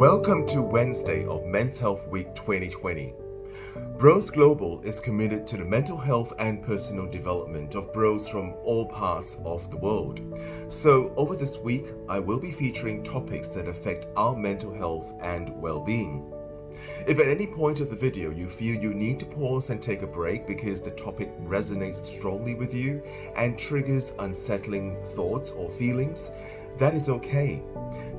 Welcome to Wednesday of Men's Health Week 2020. Bros Global is committed to the mental health and personal development of bros from all parts of the world. So over this week, I will be featuring topics that affect our mental health and well-being. If at any point of the video you feel you need to pause and take a break because the topic resonates strongly with you and triggers unsettling thoughts or feelings, that is okay.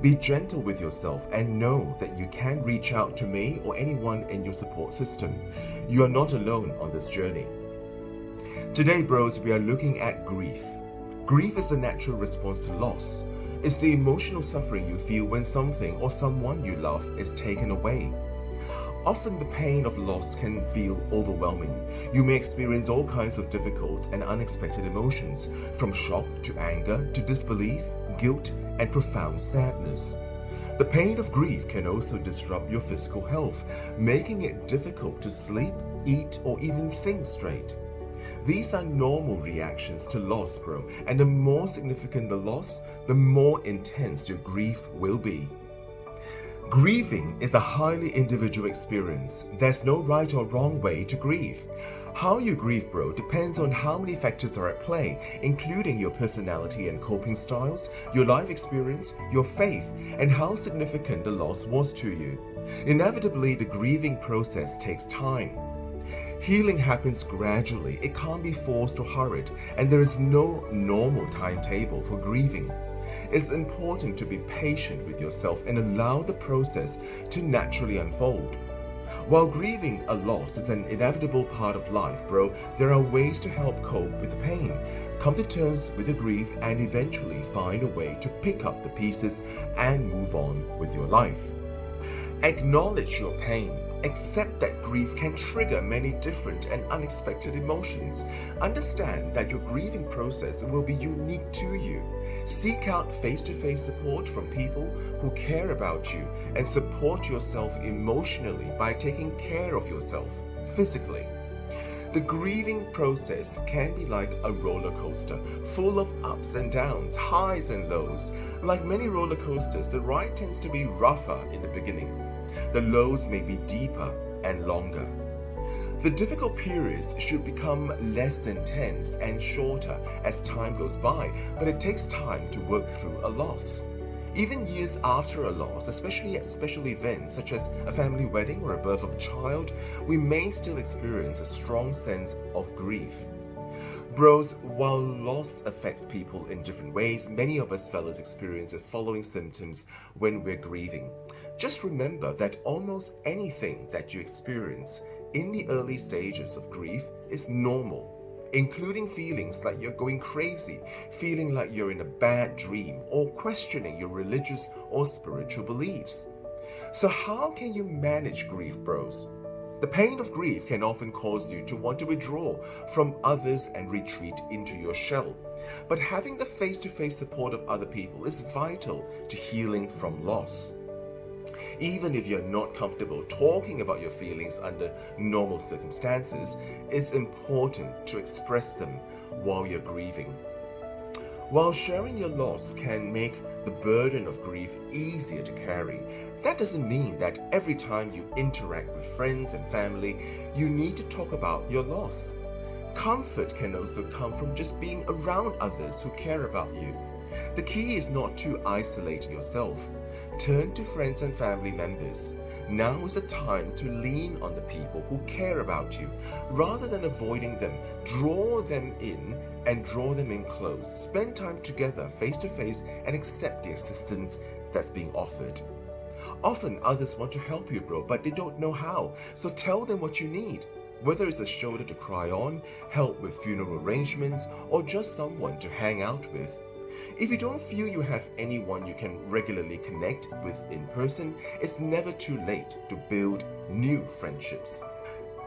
Be gentle with yourself and know that you can reach out to me or anyone in your support system. You are not alone on this journey. Today, bros, we are looking at grief. Grief is a natural response to loss. It's the emotional suffering you feel when something or someone you love is taken away. Often the pain of loss can feel overwhelming. You may experience all kinds of difficult and unexpected emotions, from shock to anger to disbelief, guilt, and profound sadness. The pain of grief can also disrupt your physical health, making it difficult to sleep, eat, or even think straight. These are normal reactions to loss, bro, and the more significant the loss, the more intense your grief will be. Grieving is a highly individual experience. There's no right or wrong way to grieve. How you grieve, bro, depends on how many factors are at play, including your personality and coping styles, your life experience, your faith, and how significant the loss was to you. Inevitably, the grieving process takes time. Healing happens gradually. It can't be forced or hurried, and there is no normal timetable for grieving. It's important to be patient with yourself and allow the process to naturally unfold. While grieving a loss is an inevitable part of life, bro, there are ways to help cope with the pain, come to terms with the grief, and eventually find a way to pick up the pieces and move on with your life. Acknowledge your pain. Accept that grief can trigger many different and unexpected emotions. Understand that your grieving process will be unique to you. Seek out face-to-face support from people who care about you and support yourself emotionally by taking care of yourself physically. The grieving process can be like a roller coaster, full of ups and downs, highs and lows. Like many roller coasters, the ride tends to be rougher in the beginning. The lows may be deeper and longer. The difficult periods should become less intense and shorter as time goes by, but it takes time to work through a loss. Even years after a loss, especially at special events such as a family wedding or a birth of a child, we may still experience a strong sense of grief. Bros, while loss affects people in different ways, many of us fellows experience the following symptoms when we're grieving. Just remember that almost anything that you experience in the early stages of grief is normal, including feelings like you're going crazy, feeling like you're in a bad dream, or questioning your religious or spiritual beliefs. So how can you manage grief, bros? The pain of grief can often cause you to want to withdraw from others and retreat into your shell. But having the face-to-face support of other people is vital to healing from loss. Even if you're not comfortable talking about your feelings under normal circumstances, it's important to express them while you're grieving. While sharing your loss can make the burden of grief easier to carry, that doesn't mean that every time you interact with friends and family, you need to talk about your loss. Comfort can also come from just being around others who care about you. The key is not to isolate yourself. Turn to friends and family members. Now is the time to lean on the people who care about you. Rather than avoiding them, draw them in and draw them in close. Spend time together face to face and accept the assistance that's being offered. Often others want to help you, bro, but they don't know how. So tell them what you need. Whether it's a shoulder to cry on, help with funeral arrangements, or just someone to hang out with. If you don't feel you have anyone you can regularly connect with in person, it's never too late to build new friendships.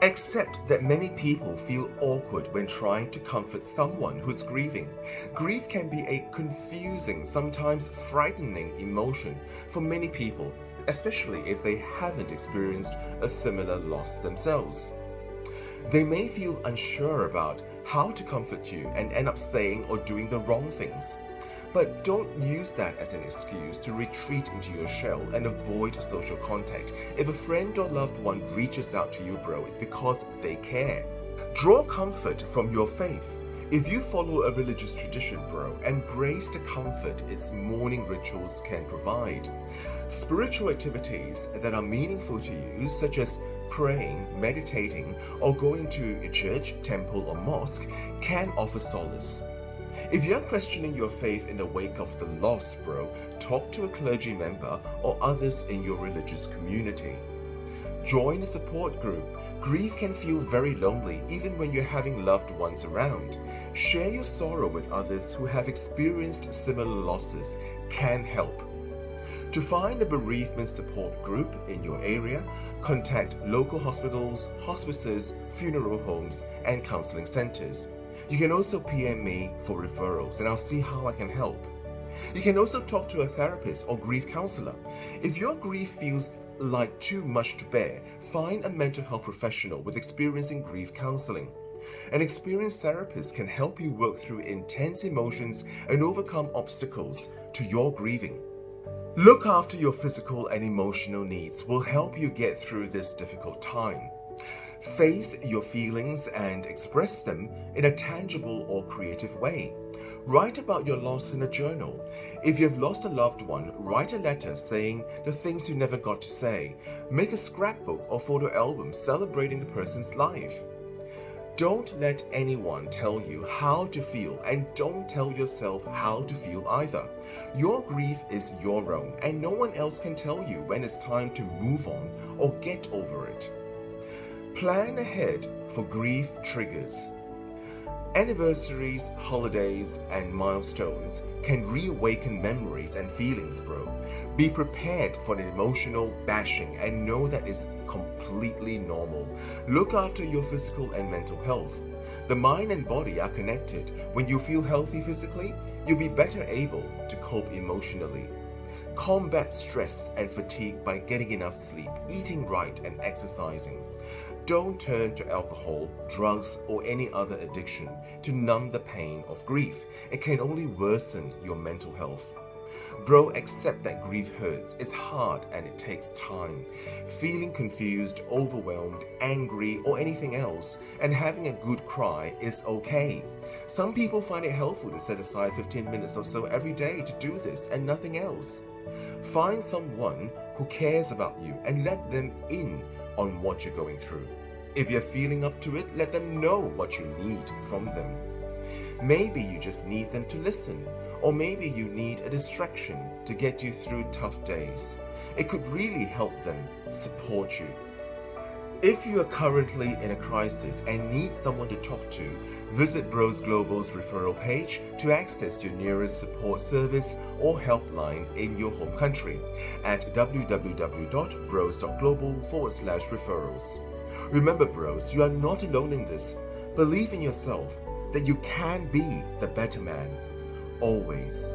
Accept that many people feel awkward when trying to comfort someone who's grieving. Grief can be a confusing, sometimes frightening emotion for many people, especially if they haven't experienced a similar loss themselves. They may feel unsure about how to comfort you and end up saying or doing the wrong things. But don't use that as an excuse to retreat into your shell and avoid social contact. If a friend or loved one reaches out to you, bro, it's because they care. Draw comfort from your faith. If you follow a religious tradition, bro, embrace the comfort its morning rituals can provide. Spiritual activities that are meaningful to you, such as praying, meditating, or going to a church, temple, or mosque, can offer solace. If you're questioning your faith in the wake of the loss, bro, talk to a clergy member or others in your religious community. Join a support group. Grief can feel very lonely even when you're having loved ones around. Share your sorrow with others who have experienced similar losses can help. To find a bereavement support group in your area, contact local hospitals, hospices, funeral homes, and counseling centers. You can also PM me for referrals and I'll see how I can help. You can also talk to a therapist or grief counselor. If your grief feels like too much to bear, find a mental health professional with experience in grief counseling. An experienced therapist can help you work through intense emotions and overcome obstacles to your grieving. Look after your physical and emotional needs will help you get through this difficult time. Face your feelings and express them in a tangible or creative way. Write about your loss in a journal. If you've lost a loved one, write a letter saying the things you never got to say. Make a scrapbook or photo album celebrating the person's life. Don't let anyone tell you how to feel, and don't tell yourself how to feel either. Your grief is your own, and no one else can tell you when it's time to move on or get over it. Plan ahead for grief triggers. Anniversaries, holidays, and milestones can reawaken memories and feelings, bro. Be prepared for an emotional bashing and know that it's completely normal. Look after your physical and mental health. The mind and body are connected. When you feel healthy physically, you'll be better able to cope emotionally. Combat stress and fatigue by getting enough sleep, eating right, and exercising. Don't turn to alcohol, drugs, or any other addiction to numb the pain of grief. It can only worsen your mental health. Bro, accept that grief hurts. It's hard and it takes time. Feeling confused, overwhelmed, angry, or anything else, and having a good cry is okay. Some people find it helpful to set aside 15 minutes or so every day to do this and nothing else. Find someone who cares about you and let them in on what you're going through. If you're feeling up to it, let them know what you need from them. Maybe you just need them to listen, or maybe you need a distraction to get you through tough days. It could really help them support you. If you are currently in a crisis and need someone to talk to, visit Bros Global's referral page to access your nearest support service or helpline in your home country at www.bros.global/referrals. Remember, bros, you are not alone in this. Believe in yourself that you can be the better man, always.